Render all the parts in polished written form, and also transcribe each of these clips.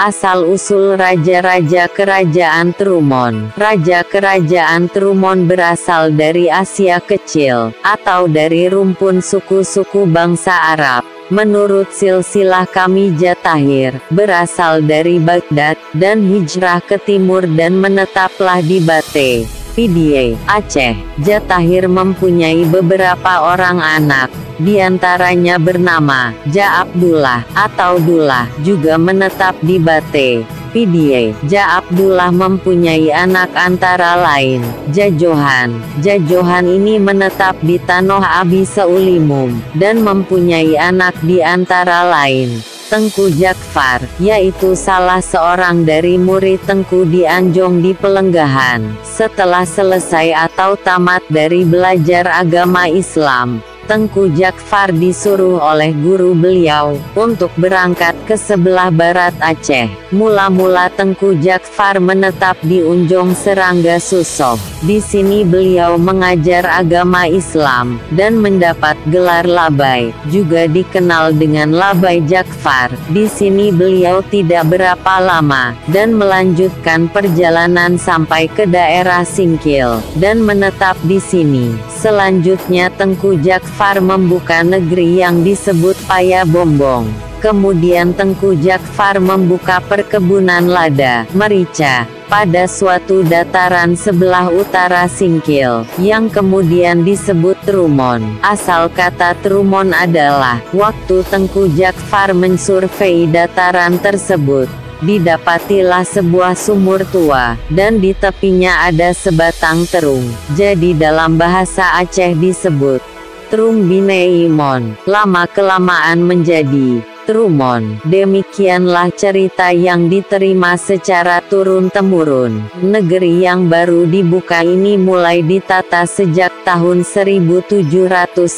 Asal-usul Raja-Raja Kerajaan Trumon. Raja Kerajaan Trumon berasal dari Asia Kecil, atau dari rumpun suku-suku bangsa Arab. Menurut silsilah Kamijah Tahir, berasal dari Baghdad, dan hijrah ke timur dan menetaplah di Bate, Pidie, Aceh. Jatahir mempunyai beberapa orang anak, diantaranya bernama Ja Abdullah atau Dullah, juga menetap di Bate, Pidie. Ja Abdullah mempunyai anak antara lain Ja Johan. Ja Johan ini menetap di Tanah Abi Seulimum, dan mempunyai anak di antara lain Tengku Jakfar, yaitu salah seorang dari murid Tengku di Anjong di Pelenggahan. Setelah selesai atau tamat dari belajar agama Islam, Tengku Jakfar disuruh oleh guru beliau untuk berangkat ke sebelah barat Aceh. Mula-mula Tengku Jakfar menetap di Unjong Serangga Susoh. Di sini beliau mengajar agama Islam dan mendapat gelar Labai, juga dikenal dengan Labai Jakfar. Di sini beliau tidak berapa lama dan melanjutkan perjalanan sampai ke daerah Singkil dan menetap di sini. Selanjutnya Tengku Jakfar membuka negeri yang disebut Payabombong. Kemudian Tengku Jakfar membuka perkebunan lada, merica, pada suatu dataran sebelah utara Singkil, yang kemudian disebut Trumon. Asal kata Trumon adalah, waktu Tengku Jakfar mensurvei dataran tersebut, didapatilah sebuah sumur tua, dan di tepinya ada sebatang terung. Jadi dalam bahasa Aceh disebut Trung Bineimon, lama-kelamaan menjadi Trumon. Demikianlah cerita yang diterima secara turun-temurun. Negeri yang baru dibuka ini mulai ditata sejak tahun 1780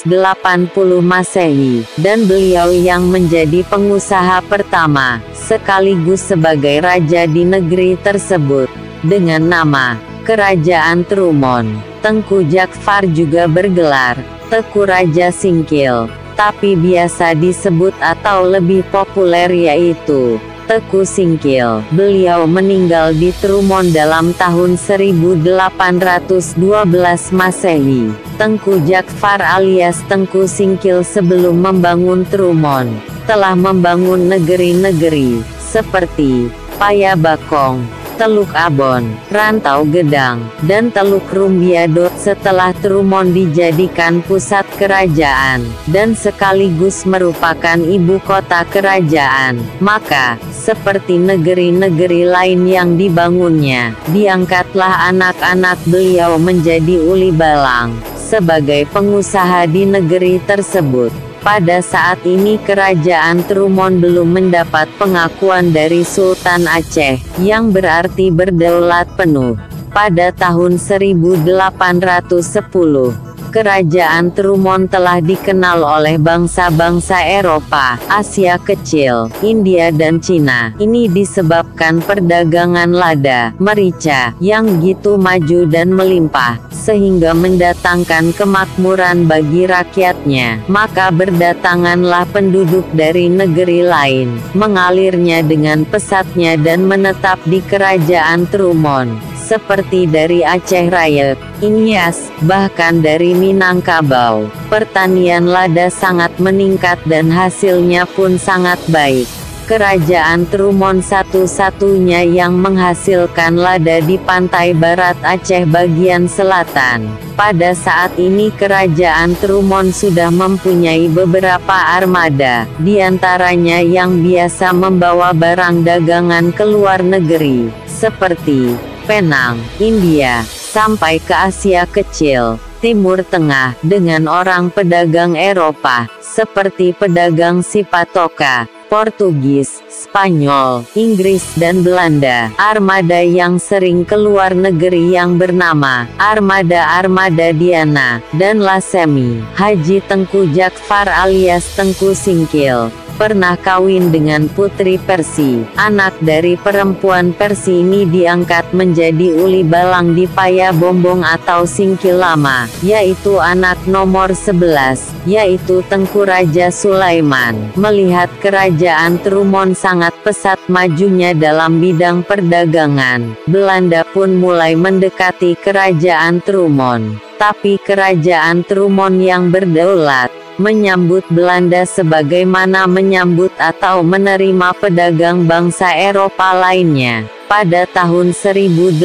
Masehi, dan beliau yang menjadi pengusaha pertama, sekaligus sebagai raja di negeri tersebut, dengan nama Kerajaan Trumon. Tengku Jakfar juga bergelar Teku Raja Singkil, tapi biasa disebut atau lebih populer yaitu Teku Singkil. Beliau meninggal di Trumon dalam tahun 1812 Masehi. Tengku Jakfar alias Tengku Singkil sebelum membangun Trumon, telah membangun negeri-negeri seperti Payabakong, Teluk Abon, Rantau Gedang, dan Teluk Rumbiadot setelah Trumon dijadikan pusat kerajaan, dan sekaligus merupakan ibu kota kerajaan. Maka, seperti negeri-negeri lain yang dibangunnya, diangkatlah anak-anak beliau menjadi uli balang, sebagai pengusaha di negeri tersebut. Pada saat ini Kerajaan Trumon belum mendapat pengakuan dari Sultan Aceh, yang berarti berdaulat penuh. Pada tahun 1810, Kerajaan Trumon telah dikenal oleh bangsa-bangsa Eropa, Asia Kecil, India dan Cina. Ini disebabkan perdagangan lada, merica, yang gitu maju dan melimpah, sehingga mendatangkan kemakmuran bagi rakyatnya. Maka berdatanganlah penduduk dari negeri lain, mengalirnya dengan pesatnya dan menetap di Kerajaan Trumon, seperti dari Aceh Raya, Inyas, bahkan dari Minangkabau. Pertanian lada sangat meningkat dan hasilnya pun sangat baik. Kerajaan Trumon satu-satunya yang menghasilkan lada di pantai barat Aceh bagian selatan. Pada saat ini Kerajaan Trumon sudah mempunyai beberapa armada, diantaranya yang biasa membawa barang dagangan ke luar negeri, seperti Penang, India, sampai ke Asia Kecil, Timur Tengah, dengan orang pedagang Eropa, seperti pedagang Sipatoka, Portugis, Spanyol, Inggris dan Belanda. Armada yang sering keluar negeri yang bernama Armada Diana dan Lasemi. Haji Tengku Jakfar alias Tengku Singkil pernah kawin dengan putri Persi. Anak dari perempuan Persi ini diangkat menjadi uli balang di Payabombong atau Singkil Lama, yaitu anak nomor 11, yaitu Tengku Raja Sulaiman. Melihat kerajaan Trumon sangat pesat majunya dalam bidang perdagangan, Belanda pun mulai mendekati kerajaan Trumon. Tapi kerajaan Trumon yang berdaulat menyambut Belanda sebagaimana menyambut atau menerima pedagang bangsa Eropa lainnya. Pada tahun 1812,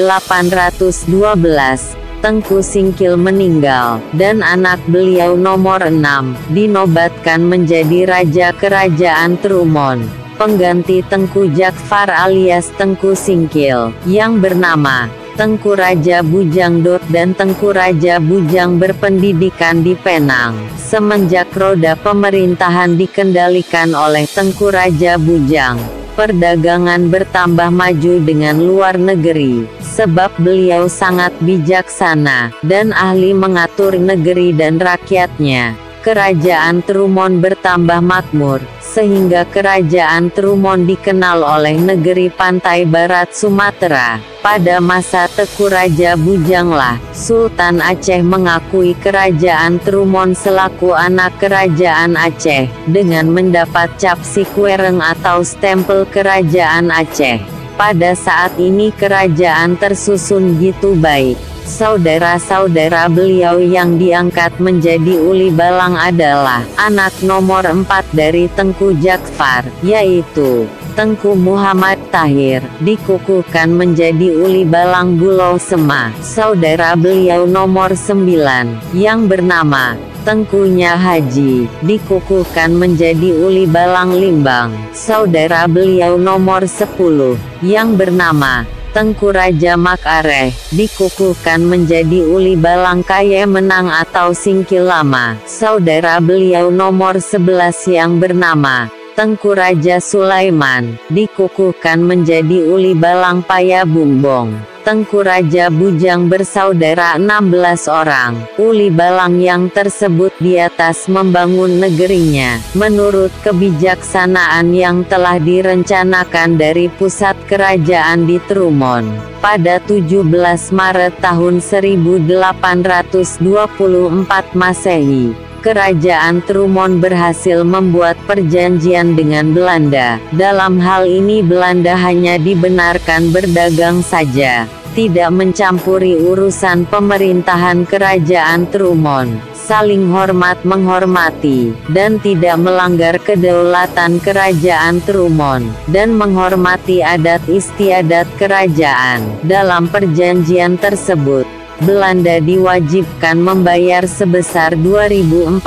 Tengku Singkil meninggal, dan anak beliau nomor 6 dinobatkan menjadi Raja Kerajaan Trumon. Pengganti Tengku Jakfar alias Tengku Singkil, yang bernama Tengku Raja Bujang Dot dan Tengku Raja Bujang berpendidikan di Penang. Semenjak roda pemerintahan dikendalikan oleh Tengku Raja Bujang, perdagangan bertambah maju dengan luar negeri, sebab beliau sangat bijaksana, dan ahli mengatur negeri dan rakyatnya. Kerajaan Trumon bertambah makmur, sehingga kerajaan Trumon dikenal oleh negeri pantai barat Sumatera. Pada masa Tengku Raja Bujanglah, Sultan Aceh mengakui kerajaan Trumon selaku anak kerajaan Aceh, dengan mendapat cap Sikwereng atau stempel kerajaan Aceh. Pada saat ini kerajaan tersusun gitu baik. Saudara-saudara beliau yang diangkat menjadi uli balang adalah anak nomor 4 dari Tengku Jakfar, yaitu Tengku Muhammad Tahir, dikukuhkan menjadi uli balang Bulau Sema. Saudara beliau nomor 9, yang bernama Tengkunya Haji, dikukuhkan menjadi uli balang Limbang. Saudara beliau nomor 10, yang bernama Tengku Raja Makareh, dikukuhkan menjadi uli balang Kaya Menang atau Singkil Lama. Saudara beliau nomor 11 yang bernama Tengku Raja Sulaiman, dikukuhkan menjadi uli balang Payabumbong. Tengku Raja Bujang bersaudara 16 orang. Uli balang yang tersebut di atas membangun negerinya, menurut kebijaksanaan yang telah direncanakan dari pusat kerajaan di Trumon. Pada 17 Maret tahun 1824 Masehi, Kerajaan Trumon berhasil membuat perjanjian dengan Belanda. Dalam hal ini Belanda hanya dibenarkan berdagang saja, tidak mencampuri urusan pemerintahan kerajaan Trumon, saling hormat menghormati, dan tidak melanggar kedaulatan kerajaan Trumon, dan menghormati adat istiadat kerajaan. Dalam perjanjian tersebut, Belanda diwajibkan membayar sebesar 2.400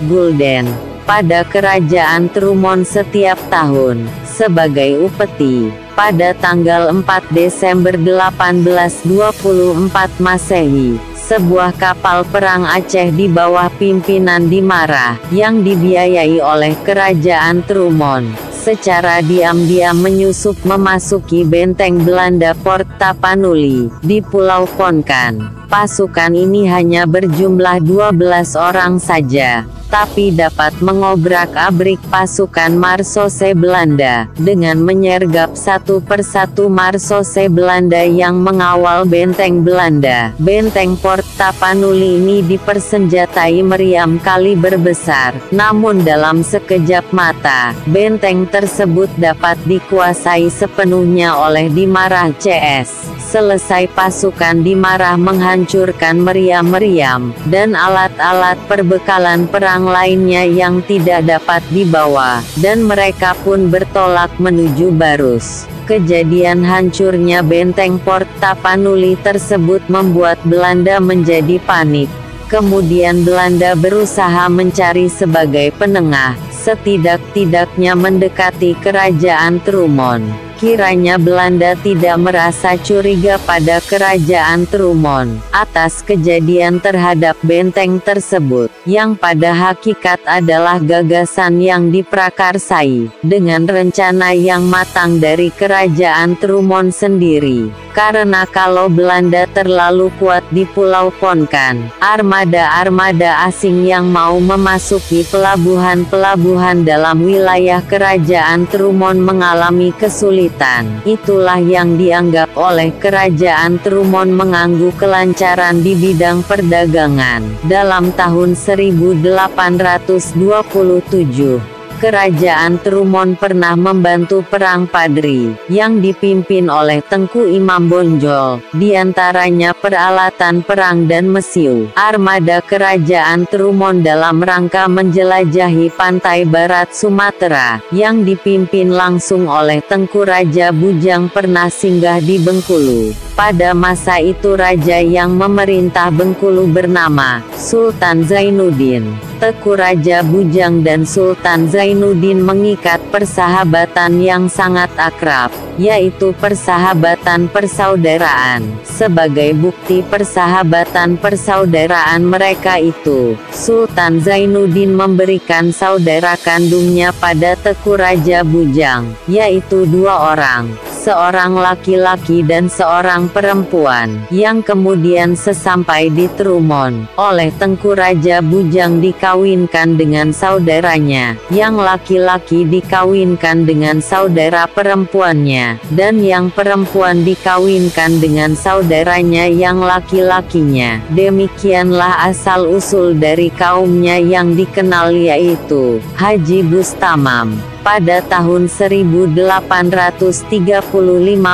gulden pada kerajaan Trumon setiap tahun, sebagai upeti. Pada tanggal 4 Desember 1824 Masehi, sebuah kapal perang Aceh di bawah pimpinan Dimarah, yang dibiayai oleh kerajaan Trumon, secara diam-diam menyusup memasuki benteng Belanda Port Tapanuli, di Pulau Konkan. Pasukan ini hanya berjumlah 12 orang saja, tapi dapat mengobrak-abrik pasukan marsose Belanda, dengan menyergap satu persatu marsose Belanda yang mengawal benteng Belanda. Benteng Port Tapanuli ini dipersenjatai meriam kaliber besar, namun dalam sekejap mata, benteng tersebut dapat dikuasai sepenuhnya oleh Dimarah CS. Selesai pasukan Dimarah menghancurkan meriam-meriam, dan alat-alat perbekalan perang lainnya yang tidak dapat dibawa, dan mereka pun bertolak menuju Barus. Kejadian hancurnya benteng Port Tapanuli tersebut membuat Belanda menjadi panik. Kemudian Belanda berusaha mencari sebagai penengah, setidak-tidaknya mendekati kerajaan Trumon. Kiranya Belanda tidak merasa curiga pada kerajaan Trumon atas kejadian terhadap benteng tersebut, yang pada hakikat adalah gagasan yang diprakarsai dengan rencana yang matang dari kerajaan Trumon sendiri. Karena kalau Belanda terlalu kuat di Pulau Ponkan, armada-armada asing yang mau memasuki pelabuhan-pelabuhan dalam wilayah kerajaan Trumon mengalami kesulitan. Itulah yang dianggap oleh kerajaan Trumon mengganggu kelancaran di bidang perdagangan. Dalam tahun 1827, kerajaan Trumon pernah membantu Perang Padri, yang dipimpin oleh Tengku Imam Bonjol, diantaranya peralatan perang dan mesiu. Armada kerajaan Trumon dalam rangka menjelajahi pantai barat Sumatera, yang dipimpin langsung oleh Tengku Raja Bujang pernah singgah di Bengkulu. Pada masa itu raja yang memerintah Bengkulu bernama Sultan Zainuddin. Tengku Raja Bujang dan Sultan Zainuddin mengikat persahabatan yang sangat akrab, yaitu persahabatan persaudaraan. Sebagai bukti persahabatan persaudaraan mereka itu, Sultan Zainuddin memberikan saudara kandungnya pada Tengku Raja Bujang, yaitu 2 orang, seorang laki-laki dan seorang perempuan, yang kemudian sesampai di Trumon, oleh Tengku Raja Bujang dikawinkan dengan saudaranya, yang laki-laki dikawinkan dengan saudara perempuannya, dan yang perempuan dikawinkan dengan saudaranya yang laki-lakinya. Demikianlah asal-usul dari kaumnya yang dikenal, yaitu Haji Bustamam. Pada tahun 1835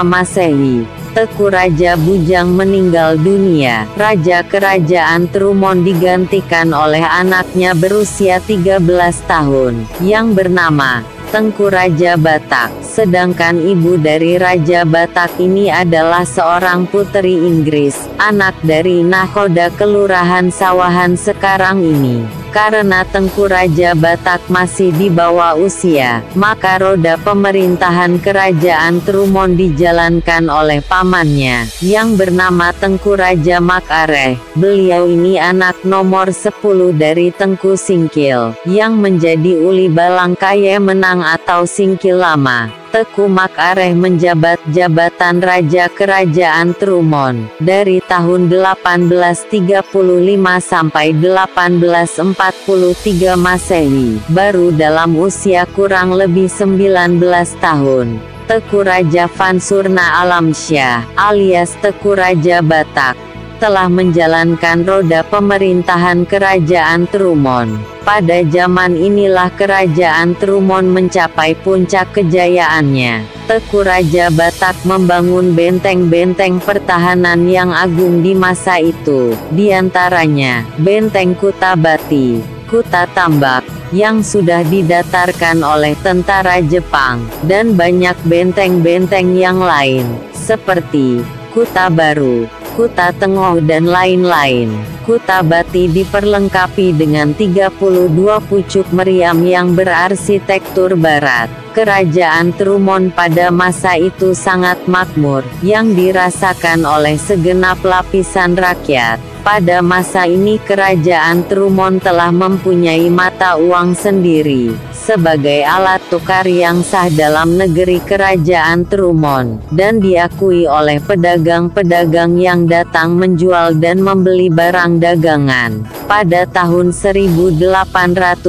Masehi, Tengku Raja Bujang meninggal dunia. Raja kerajaan Trumon digantikan oleh anaknya berusia 13 tahun, yang bernama Tengku Raja Batak. Sedangkan ibu dari Raja Batak ini adalah seorang putri Inggris, anak dari nakhoda Kelurahan Sawahan sekarang ini. Karena Tengku Raja Batak masih di bawah usia, maka roda pemerintahan kerajaan Trumon dijalankan oleh pamannya, yang bernama Tengku Raja Makareh. Beliau ini anak nomor 10 dari Tengku Singkil, yang menjadi Uli Balangkaya Menang atau Singkil Lama. Tengku Makareh menjabat jabatan Raja Kerajaan Trumon dari tahun 1835 sampai 1843 Masehi. Baru dalam usia kurang lebih 19 tahun, Tengku Raja Vansurna Alamsyah, alias Tengku Raja Batak, telah menjalankan roda pemerintahan kerajaan Trumon. Pada zaman inilah kerajaan Trumon mencapai puncak kejayaannya. Tengku Raja Batak membangun benteng-benteng pertahanan yang agung di masa itu, diantaranya Benteng Kutabati, Kuta Tambak, yang sudah didatarkan oleh tentara Jepang, dan banyak benteng-benteng yang lain, seperti Kuta Baru, Kuta Tengah dan lain-lain. Kutabati diperlengkapi dengan 32 pucuk meriam yang berarsitektur barat. Kerajaan Trumon pada masa itu sangat makmur, yang dirasakan oleh segenap lapisan rakyat. Pada masa ini kerajaan Trumon telah mempunyai mata uang sendiri, sebagai alat tukar yang sah dalam negeri kerajaan Trumon, dan diakui oleh pedagang-pedagang yang datang menjual dan membeli barang dagangan. Pada tahun 1884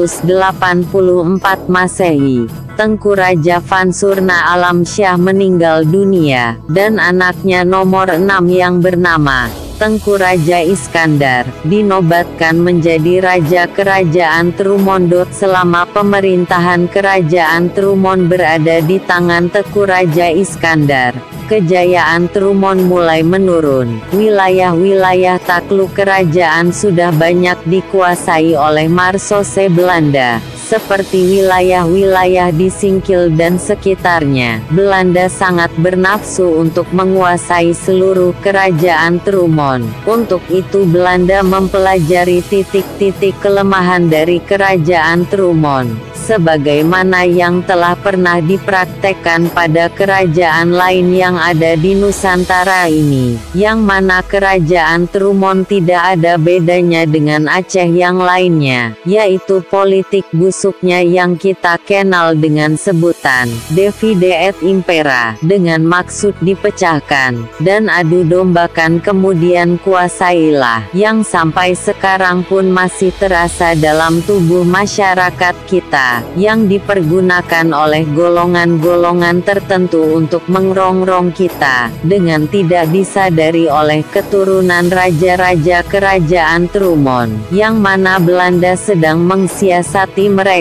Masehi, Tengku Raja Vansurna Alamsyah meninggal dunia, dan anaknya nomor 6 yang bernama Tengku Raja Iskandar dinobatkan menjadi Raja Kerajaan Trumon. Selama pemerintahan kerajaan Trumon berada di tangan Tengku Raja Iskandar, kejayaan Trumon mulai menurun. Wilayah-wilayah takluk kerajaan sudah banyak dikuasai oleh Marsose Belanda. seperti wilayah-wilayah di Singkil dan sekitarnya. Belanda sangat bernafsu untuk menguasai seluruh kerajaan Trumon. Untuk itu Belanda mempelajari titik-titik kelemahan dari kerajaan Trumon, sebagaimana yang telah pernah dipraktekkan pada kerajaan lain yang ada di Nusantara ini, yang mana kerajaan Trumon tidak ada bedanya dengan Aceh yang lainnya, yaitu politik busuknya yang kita kenal dengan sebutan divide et impera, dengan maksud dipecahkan dan adu dombakan kemudian kuasailah, yang sampai sekarang pun masih terasa dalam tubuh masyarakat kita, yang dipergunakan oleh golongan-golongan tertentu untuk mengerongrong kita, dengan tidak disadari oleh keturunan raja-raja kerajaan Trumon, yang mana Belanda sedang mensiasati mereka.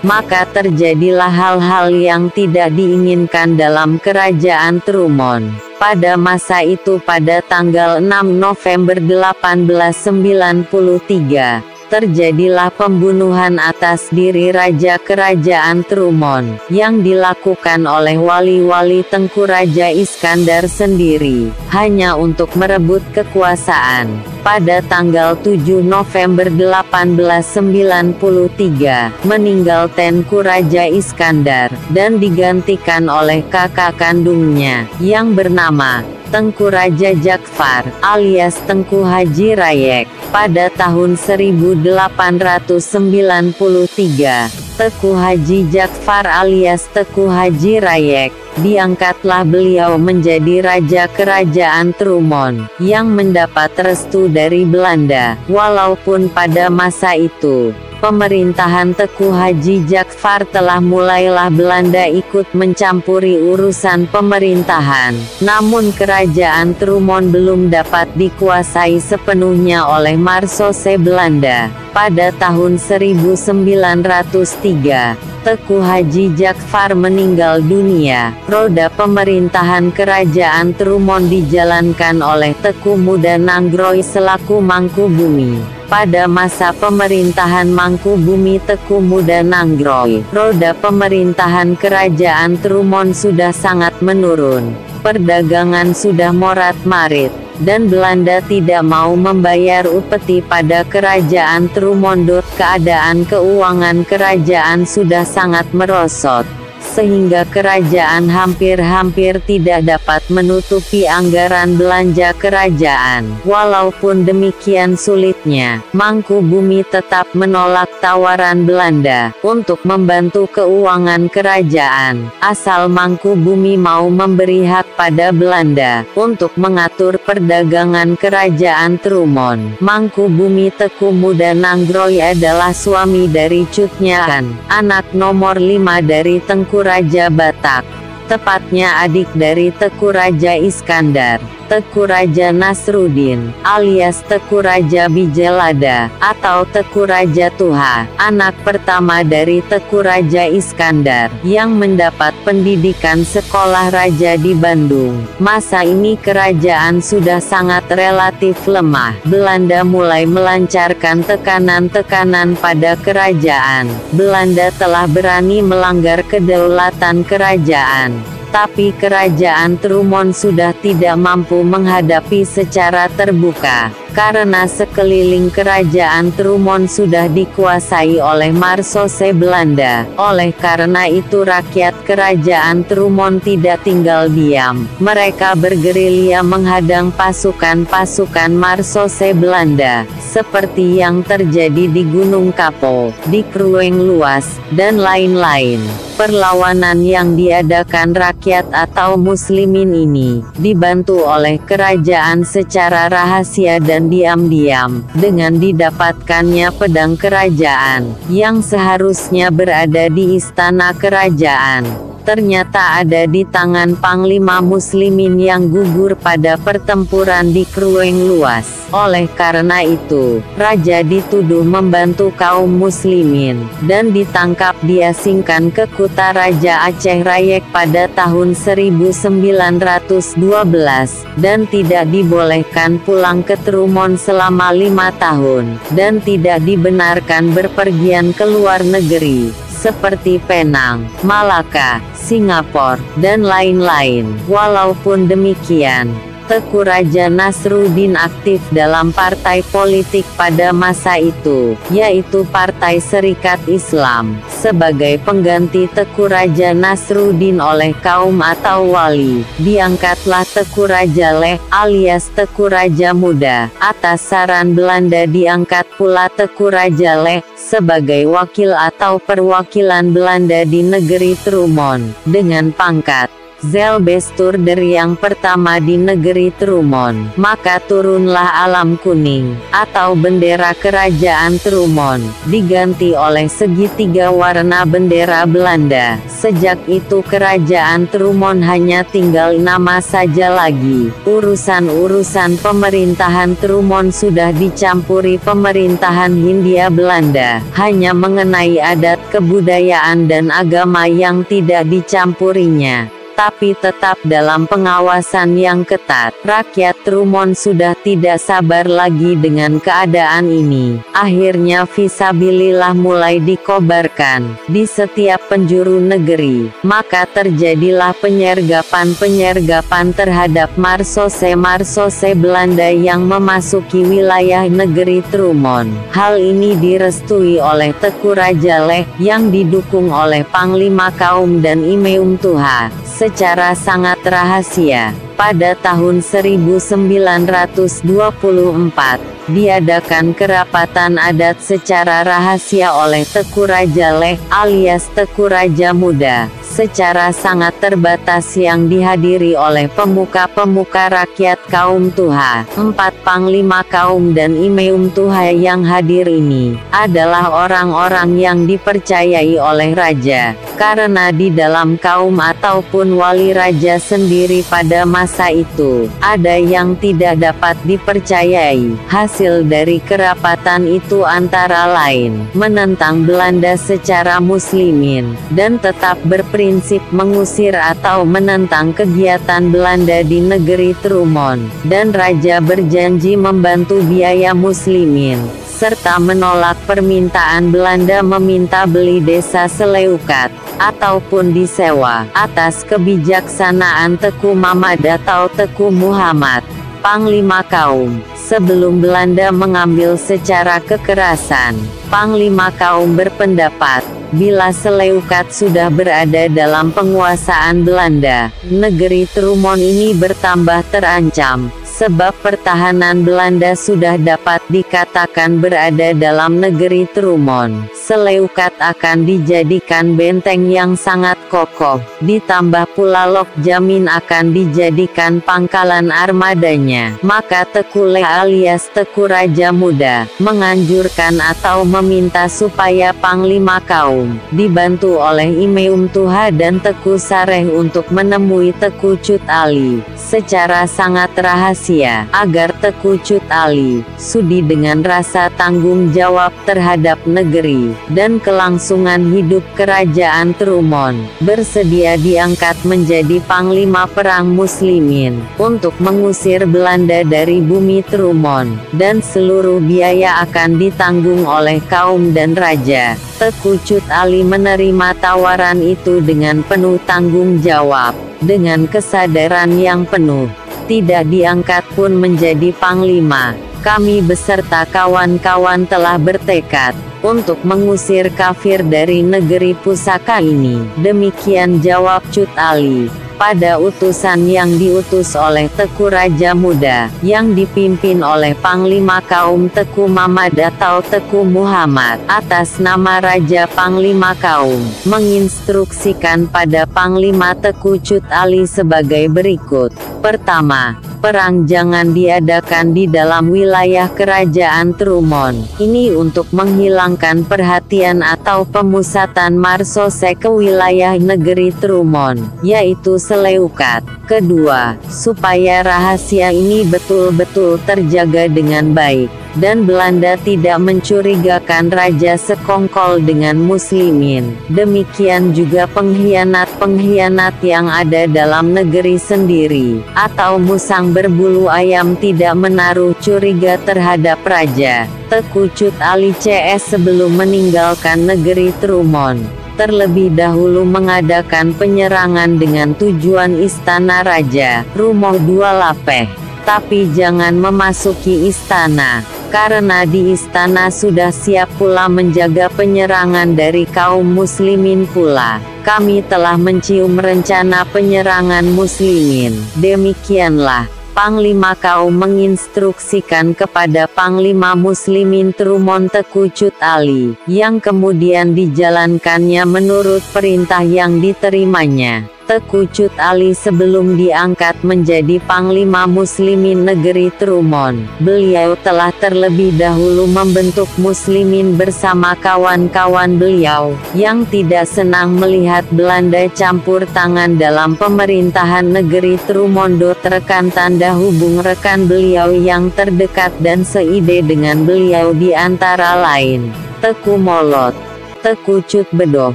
Maka terjadilah hal-hal yang tidak diinginkan dalam kerajaan Trumon. Pada masa itu pada tanggal 6 November 1893, terjadilah pembunuhan atas diri Raja Kerajaan Trumon, yang dilakukan oleh wali-wali Tengku Raja Iskandar sendiri, hanya untuk merebut kekuasaan. Pada tanggal 7 November 1893, meninggal Tengku Raja Iskandar, dan digantikan oleh kakak kandungnya, yang bernama Tengku Raja Jakfar, alias Tengku Haji Rayek. Pada tahun 1893, Tengku Haji Jakfar alias Tengku Haji Rayek, diangkatlah beliau menjadi Raja Kerajaan Trumon, yang mendapat restu dari Belanda. Walaupun pada masa itu, pemerintahan Tengku Haji Jakfar telah mulailah Belanda ikut mencampuri urusan pemerintahan, namun kerajaan Trumon belum dapat dikuasai sepenuhnya oleh Marsose Belanda. Pada tahun 1903, Tengku Haji Jakfar meninggal dunia. Roda pemerintahan kerajaan Trumon dijalankan oleh Tengku Muda Nanggroe selaku Mangkubumi. Pada masa pemerintahan Mangkubumi Tengku Muda Nanggroe, roda pemerintahan kerajaan Trumon sudah sangat menurun. Perdagangan sudah morat-marit, dan Belanda tidak mau membayar upeti pada kerajaan Trumon. Keadaan keuangan kerajaan sudah sangat merosot, sehingga kerajaan hampir-hampir tidak dapat menutupi anggaran belanja kerajaan. Walaupun demikian sulitnya, Mangkubumi tetap menolak tawaran Belanda untuk membantu keuangan kerajaan, asal Mangkubumi mau memberi hak pada Belanda untuk mengatur perdagangan kerajaan Trumon. Mangkubumi Tengku Muda Nanggroe adalah suami dari Cut Nyaan, anak nomor 5 dari Tengku Raja Batak, tepatnya adik dari Tengku Raja Iskandar. Tengku Raja Nasruddin, alias Tengku Raja Bijelada, atau Tengku Raja Tuha, anak pertama dari Tengku Raja Iskandar, yang mendapat pendidikan sekolah raja di Bandung. Masa ini kerajaan sudah sangat relatif lemah. Belanda mulai melancarkan tekanan-tekanan pada kerajaan. Belanda telah berani melanggar kedaulatan kerajaan. Tapi kerajaan Trumon sudah tidak mampu menghadapi secara terbuka, karena sekeliling kerajaan Trumon sudah dikuasai oleh Marsose Belanda. Oleh karena itu rakyat kerajaan Trumon tidak tinggal diam. Mereka bergerilya menghadang pasukan-pasukan Marsose Belanda, seperti yang terjadi di Gunung Kapo, di Krueng Luas, dan lain-lain. Perlawanan yang diadakan rakyat atau muslimin ini, dibantu oleh kerajaan secara rahasia dan diam-diam, dengan didapatkannya pedang kerajaan, yang seharusnya berada di istana kerajaan. ternyata ada di tangan Panglima Muslimin yang gugur pada pertempuran di Krueng Luas. Oleh karena itu, raja dituduh membantu kaum muslimin, dan ditangkap diasingkan ke Kuta Raja Aceh Rayek pada tahun 1912, dan tidak dibolehkan pulang ke Trumon selama 5 tahun, dan tidak dibenarkan berpergian ke luar negeri, seperti Penang, Malaka, Singapura, dan lain-lain. Walaupun demikian, Teuku Raja Nasruddin aktif dalam partai politik pada masa itu, yaitu Partai Serikat Islam. Sebagai pengganti Teuku Raja Nasruddin oleh kaum atau wali, diangkatlah Teuku Raja Leh, alias Teuku Raja Muda. Atas saran Belanda diangkat pula Teuku Raja Leh, sebagai wakil atau perwakilan Belanda di negeri Trumon, dengan pangkat Zeilbestuurder yang pertama di negeri Trumon. Maka turunlah alam kuning, atau bendera kerajaan Trumon, diganti oleh segitiga warna bendera Belanda. Sejak itu kerajaan Trumon hanya tinggal nama saja lagi. Urusan-urusan pemerintahan Trumon sudah dicampuri pemerintahan Hindia Belanda. Hanya mengenai adat, kebudayaan dan agama yang tidak dicampurinya, tapi tetap dalam pengawasan yang ketat. Rakyat Trumon sudah tidak sabar lagi dengan keadaan ini. Akhirnya visabilillah mulai dikobarkan di setiap penjuru negeri. Maka terjadilah penyergapan-penyergapan terhadap marsose-marsose Belanda yang memasuki wilayah negeri Trumon. Hal ini direstui oleh Teuku Raja Leh, yang didukung oleh Panglima Kaum dan Imeum Tuha, secara sangat rahasia. Pada tahun 1924, diadakan kerapatan adat secara rahasia oleh Teuku Raja Leh, alias Teuku Raja Muda, secara sangat terbatas yang dihadiri oleh pemuka-pemuka rakyat kaum Tuha. 4 Panglima Kaum dan Imeum Tuha yang hadir ini adalah orang-orang yang dipercayai oleh raja, karena di dalam kaum ataupun wali raja sendiri pada masa itu, ada yang tidak dapat dipercayai. Hasil dari kerapatan itu antara lain, menentang Belanda secara muslimin, dan tetap berprinsip mengusir atau menentang kegiatan Belanda di negeri Trumon, dan raja berjanji membantu biaya muslimin, serta menolak permintaan Belanda meminta beli desa Seleukat, ataupun disewa. Atas kebijaksanaan Teuku Mamad atau Teuku Muhammad, Panglima Kaum, sebelum Belanda mengambil secara kekerasan, Panglima Kaum berpendapat, bila Seleukat sudah berada dalam penguasaan Belanda, negeri Trumon ini bertambah terancam, sebab pertahanan Belanda sudah dapat dikatakan berada dalam negeri Trumon. Seleukat akan dijadikan benteng yang sangat kokoh, ditambah pula Lok Jamin akan dijadikan pangkalan armadanya. Maka Teuku Leh alias Teuku Raja Muda, menganjurkan atau meminta supaya Panglima Kaum, dibantu oleh Imeum Tuha dan Teuku Sareh untuk menemui Teuku Cut Ali, secara sangat rahasia, agar Teuku Cut Ali, sudi dengan rasa tanggung jawab terhadap negeri, dan kelangsungan hidup kerajaan Trumon, bersedia diangkat menjadi Panglima Perang Muslimin, untuk mengusir Belanda dari bumi Trumon, dan seluruh biaya akan ditanggung oleh kaum dan raja. Teuku Cut Ali menerima tawaran itu dengan penuh tanggung jawab, dengan kesadaran yang penuh. Tidak diangkat pun menjadi panglima. Kami beserta kawan-kawan telah bertekad untuk mengusir kafir dari negeri pusaka ini. Demikian jawab Cut Ali. pada utusan yang diutus oleh Teku Raja Muda, yang dipimpin oleh Panglima Kaum Teku Mamad atau Teku Muhammad, atas nama Raja Panglima Kaum, menginstruksikan pada Panglima Teku Cut Ali sebagai berikut. Pertama, perang jangan diadakan di dalam wilayah kerajaan Trumon. Ini untuk menghilangkan perhatian atau pemusatan Marsose ke wilayah negeri Trumon, yaitu Seleukat. Kedua, supaya rahasia ini betul-betul terjaga dengan baik, dan Belanda tidak mencurigakan Raja Sekongkol dengan Muslimin. Demikian juga pengkhianat-pengkhianat yang ada dalam negeri sendiri, atau musang berbulu ayam tidak menaruh curiga terhadap Raja Teku Cut Ali CS sebelum meninggalkan negeri Trumon. Terlebih dahulu mengadakan penyerangan dengan tujuan istana Raja Rumoh Dua Lapeh. Tapi jangan memasuki istana, karena di istana sudah siap pula menjaga penyerangan dari kaum muslimin pula. Kami telah mencium rencana penyerangan muslimin. Demikianlah Panglima Kaum menginstruksikan kepada Panglima Muslimin Trumon Teku Cut Ali, yang kemudian dijalankannya menurut perintah yang diterimanya. Teku Cut Ali sebelum diangkat menjadi Panglima Muslimin negeri Trumon, beliau telah terlebih dahulu membentuk Muslimin bersama kawan-kawan beliau, yang tidak senang melihat Belanda campur tangan dalam pemerintahan negeri Trumondo. Rekan tanda hubung rekan beliau yang terdekat dan seide dengan beliau di antara lain, Teku Molot, Teku Cut Bedoh,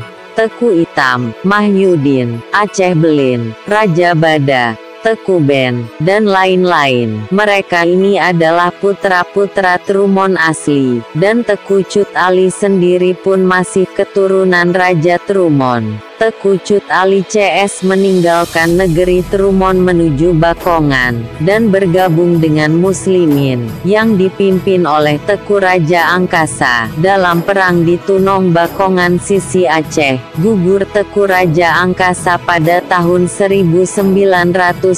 Teku Itam, Mahyudin, Aceh Belin, Raja Bada, Teku Ben, dan lain-lain. Mereka ini adalah putra-putra Trumon asli, dan Teku Cut Ali sendiri pun masih keturunan Raja Trumon. Teku Cut Ali CS meninggalkan negeri Trumon menuju Bakongan, dan bergabung dengan Muslimin, yang dipimpin oleh Teku Raja Angkasa, dalam perang di Tunong Bakongan sisi Aceh. Gugur Teku Raja Angkasa pada tahun 1925.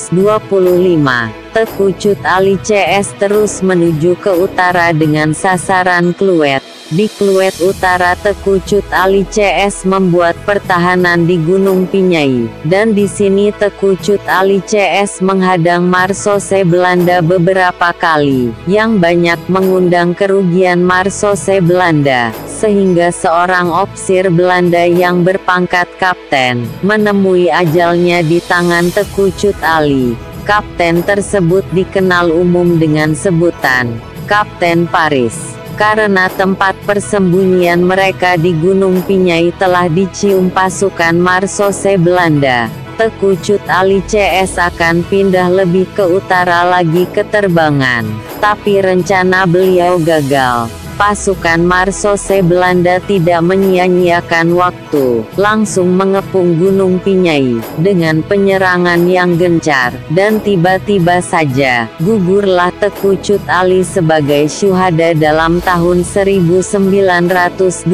Teku Cut Ali CS terus menuju ke utara dengan sasaran Kluet. Di Kluet Utara Teku Cut Ali CS membuat pertahanan di Gunung Pinyai, dan di sini Teku Cut Ali CS menghadang Marsose Belanda beberapa kali, yang banyak mengundang kerugian Marsose Belanda, sehingga seorang opsir Belanda yang berpangkat kapten, menemui ajalnya di tangan Teku Cut Ali. Kapten tersebut dikenal umum dengan sebutan Kapten Paris, karena tempat persembunyian mereka di Gunung Pinyai telah dicium pasukan Marsose Belanda. Teku Cut Ali CS akan pindah lebih ke utara lagi ke Terbangan, tapi rencana beliau gagal. Pasukan Marsose Belanda tidak menyia-nyiakan waktu, langsung mengepung Gunung Pinyai, dengan penyerangan yang gencar, dan tiba-tiba saja, gugurlah Teku Cut Ali sebagai syuhada dalam tahun 1927.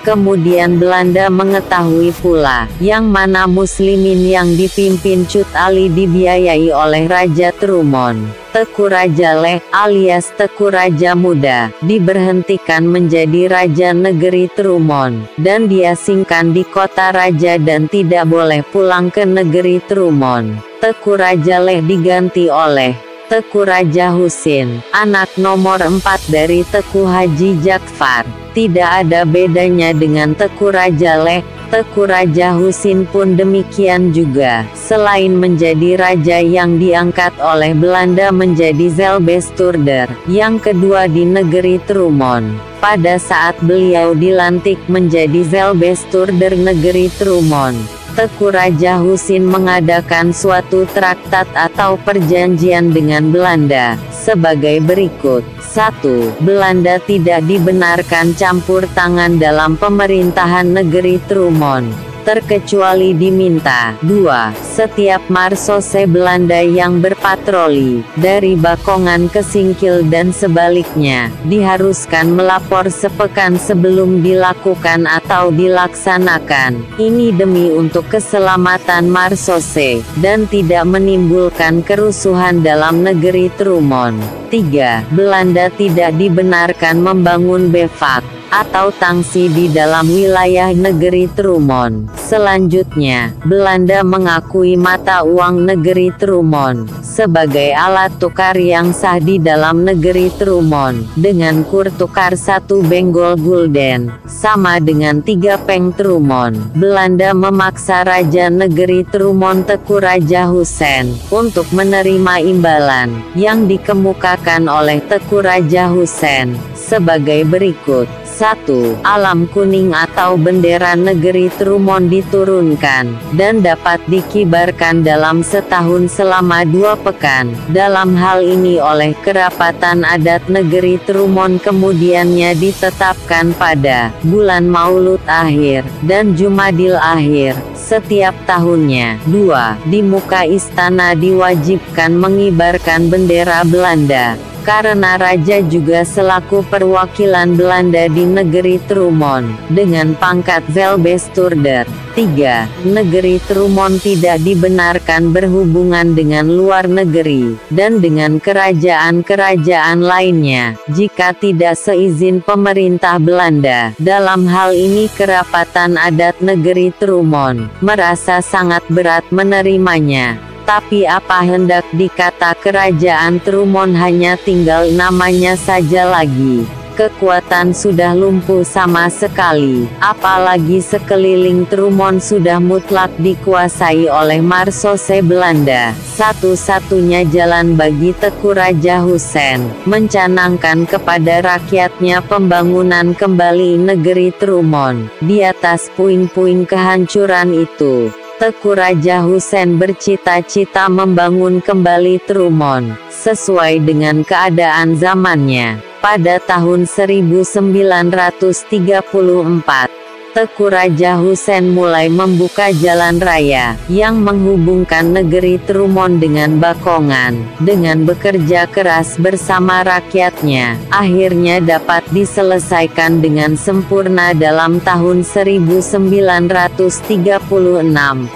Kemudian Belanda mengetahui pula, yang mana Muslimin yang dipimpin Cut Ali dibiayai oleh Raja Trumon. Teku Raja Leh, alias Teku Raja Muda, diberhentikan menjadi Raja Negeri Trumon, dan diasingkan di kota Raja dan tidak boleh pulang ke negeri Trumon. Teku Raja Leh diganti oleh Teku Raja Husin, anak nomor 4 dari Teku Haji Jakfar. Tidak ada bedanya dengan Teku Raja Leh. Teku Raja Husin pun demikian juga. Selain menjadi raja yang diangkat oleh Belanda menjadi Zelbesturder, yang kedua di negeri Trumon. Pada saat beliau dilantik menjadi Zelbesturder negeri Trumon, Teku Raja Husin mengadakan suatu traktat atau perjanjian dengan Belanda, sebagai berikut. 1. Belanda tidak dibenarkan campur tangan dalam pemerintahan negeri Trumon. terkecuali diminta. 2. Setiap marsose Belanda yang berpatroli dari Bakongan ke Singkil dan sebaliknya, diharuskan melapor sepekan sebelum dilakukan atau dilaksanakan. Ini demi untuk keselamatan marsose, dan tidak menimbulkan kerusuhan dalam negeri Trumon. 3. Belanda tidak dibenarkan membangun bivak atau tangsi di dalam wilayah negeri Trumon. Selanjutnya, Belanda mengakui mata uang negeri Trumon sebagai alat tukar yang sah di dalam negeri Trumon, dengan kur tukar 1 Bengal Gulden, sama dengan 3 peng Trumon. Belanda memaksa Raja Negeri Trumon Teuku Raja Hussein untuk menerima imbalan yang dikemukakan oleh Teuku Raja Hussein sebagai berikut. 1. Alam kuning atau bendera negeri Trumon diturunkan, dan dapat dikibarkan dalam setahun selama 2 pekan. Dalam hal ini oleh kerapatan adat negeri Trumon kemudiannya ditetapkan pada bulan Maulud Akhir dan Jumadil Akhir setiap tahunnya. 2. Di muka istana diwajibkan mengibarkan bendera Belanda, karena Raja juga selaku perwakilan Belanda di negeri Trumon, dengan pangkat Veldbestuurder. 3. Negeri Trumon tidak dibenarkan berhubungan dengan luar negeri, dan dengan kerajaan-kerajaan lainnya, jika tidak seizin pemerintah Belanda. Dalam hal ini kerapatan adat negeri Trumon merasa sangat berat menerimanya. Tapi apa hendak dikata, kerajaan Trumon hanya tinggal namanya saja lagi. Kekuatan sudah lumpuh sama sekali, apalagi sekeliling Trumon sudah mutlak dikuasai oleh marsose Belanda. Satu-satunya jalan bagi Teuku Raja Hussein mencanangkan kepada rakyatnya pembangunan kembali negeri Trumon. Di atas puing-puing kehancuran itu, Teuku Raja Hussein bercita-cita membangun kembali Trumon, sesuai dengan keadaan zamannya. Pada tahun 1934, Teuku Raja Hussein mulai membuka jalan raya yang menghubungkan negeri Trumon dengan Bakongan. Dengan bekerja keras bersama rakyatnya, akhirnya dapat diselesaikan dengan sempurna dalam tahun 1936,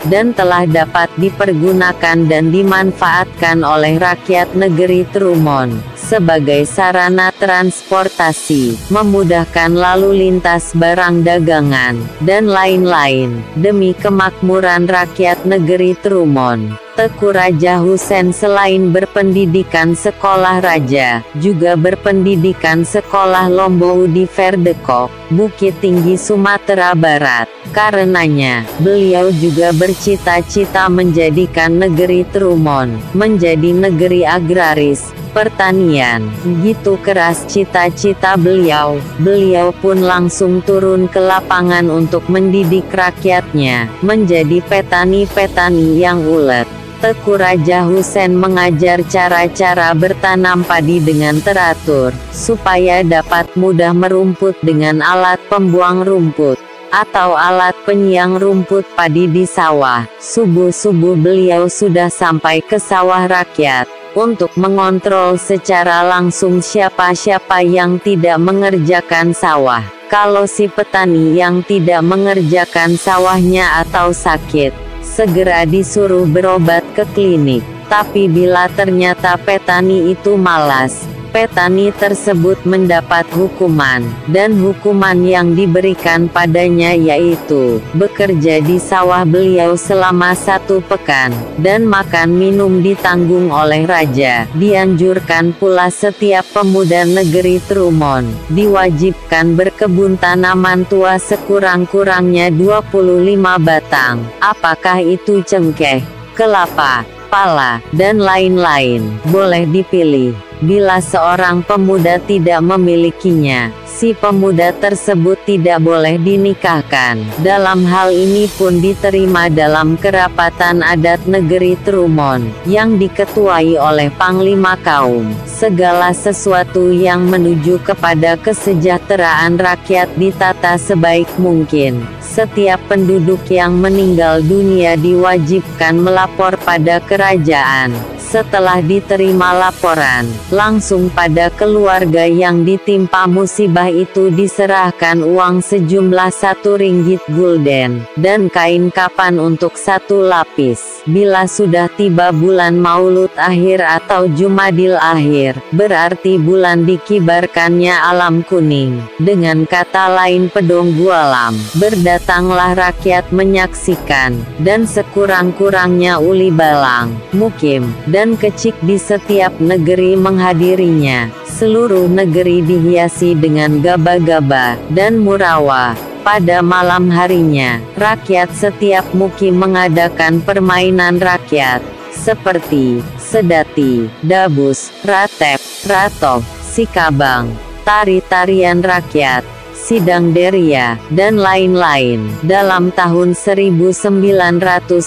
dan telah dapat dipergunakan dan dimanfaatkan oleh rakyat negeri Trumon sebagai sarana transportasi, memudahkan lalu lintas barang dagangan, dan lain-lain, demi kemakmuran rakyat negeri Trumon. Teuku Raja Hussein selain berpendidikan sekolah raja, juga berpendidikan sekolah Lombou di Verdekop, Bukit Tinggi Sumatera Barat. Karenanya, beliau juga bercita-cita menjadikan negeri Trumon menjadi negeri agraris, pertanian. Gitu keras cita-cita beliau, beliau pun langsung turun ke lapangan untuk mendidik rakyatnya menjadi petani-petani yang ulet. Teuku Raja Hussein mengajar cara-cara bertanam padi dengan teratur, supaya dapat mudah merumput dengan alat pembuang rumput, atau alat penyiang rumput padi di sawah. Subuh-subuh beliau sudah sampai ke sawah rakyat, untuk mengontrol secara langsung siapa-siapa yang tidak mengerjakan sawah. Kalau si petani yang tidak mengerjakan sawahnya atau sakit, segera disuruh berobat ke klinik. Tapi bila ternyata petani itu malas, petani tersebut mendapat hukuman, dan hukuman yang diberikan padanya yaitu bekerja di sawah beliau selama 1 pekan, dan makan minum ditanggung oleh raja. Dianjurkan pula setiap pemuda negeri Trumon diwajibkan berkebun tanaman tua sekurang-kurangnya 25 batang, apakah itu cengkeh, kelapa, pala, dan lain-lain, boleh dipilih. Bila seorang pemuda tidak memilikinya, si pemuda tersebut tidak boleh dinikahkan. Dalam hal ini pun diterima dalam kerapatan adat negeri Trumon, yang diketuai oleh Panglima Kaum. Segala sesuatu yang menuju kepada kesejahteraan rakyat ditata sebaik mungkin. Setiap penduduk yang meninggal dunia diwajibkan melapor pada kerajaan. Setelah diterima laporan, langsung pada keluarga yang ditimpa musibah itu diserahkan uang sejumlah 1 ringgit gulden, dan kain kapan untuk 1 lapis. Bila sudah tiba bulan Maulud Akhir atau Jumadil Akhir, berarti bulan dikibarkannya alam kuning. Dengan kata lain pedong gualam, berdatanglah rakyat menyaksikan, dan sekurang-kurangnya uli balang, mukim, dan kecik di setiap negeri menghadirinya. Seluruh negeri dihiasi dengan gaba-gaba dan murawa. Pada malam harinya, rakyat setiap mukim mengadakan permainan rakyat, seperti sedati, dabus, ratep, ratop, sikabang, tari-tarian rakyat, sidang deria, dan lain-lain. Dalam tahun 1940,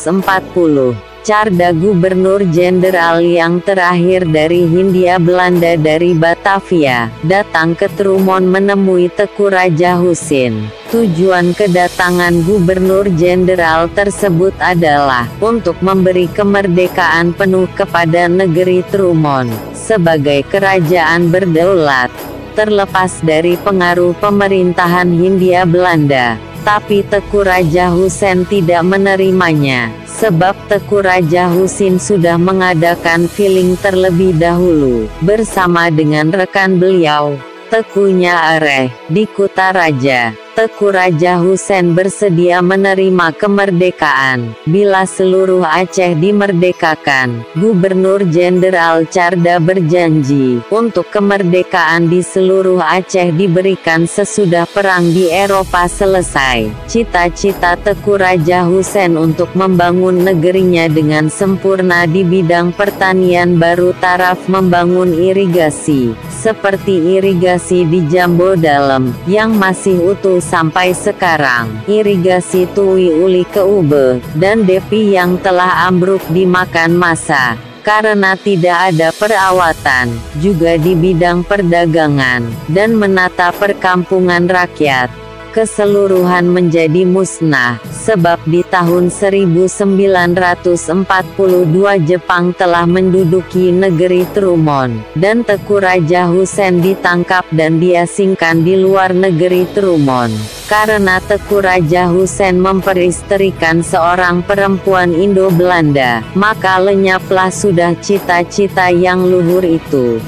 Tjarda Gubernur Jenderal yang terakhir dari Hindia Belanda dari Batavia, datang ke Trumon menemui Teuku Raja Husin. Tujuan kedatangan Gubernur Jenderal tersebut adalah untuk memberi kemerdekaan penuh kepada negeri Trumon, sebagai kerajaan berdaulat, terlepas dari pengaruh pemerintahan Hindia Belanda. Tapi Teuku Raja Husin tidak menerimanya, sebab Teuku Raja Husin sudah mengadakan filing terlebih dahulu, bersama dengan rekan beliau, Teuku Nya Areh, di Kutaraja. Teuku Raja Husin bersedia menerima kemerdekaan, bila seluruh Aceh dimerdekakan. Gubernur Jenderal Tjarda berjanji, untuk kemerdekaan di seluruh Aceh diberikan sesudah perang di Eropa selesai. Cita-cita Teuku Raja Husin untuk membangun negerinya dengan sempurna di bidang pertanian baru taraf membangun irigasi, seperti irigasi di Jambo Dalem, yang masih utuh sampai sekarang, irigasi Tui Uli ke Ube, dan Depi yang telah ambruk dimakan massa, karena tidak ada perawatan, juga di bidang perdagangan, dan menata perkampungan rakyat keseluruhan menjadi musnah, sebab di tahun 1942 Jepang telah menduduki negeri Trumon, dan Teuku Raja Husin ditangkap dan diasingkan di luar negeri Trumon. Karena Teuku Raja Husin memperistrikan seorang perempuan Indo-Belanda, maka lenyaplah sudah cita-cita yang luhur itu.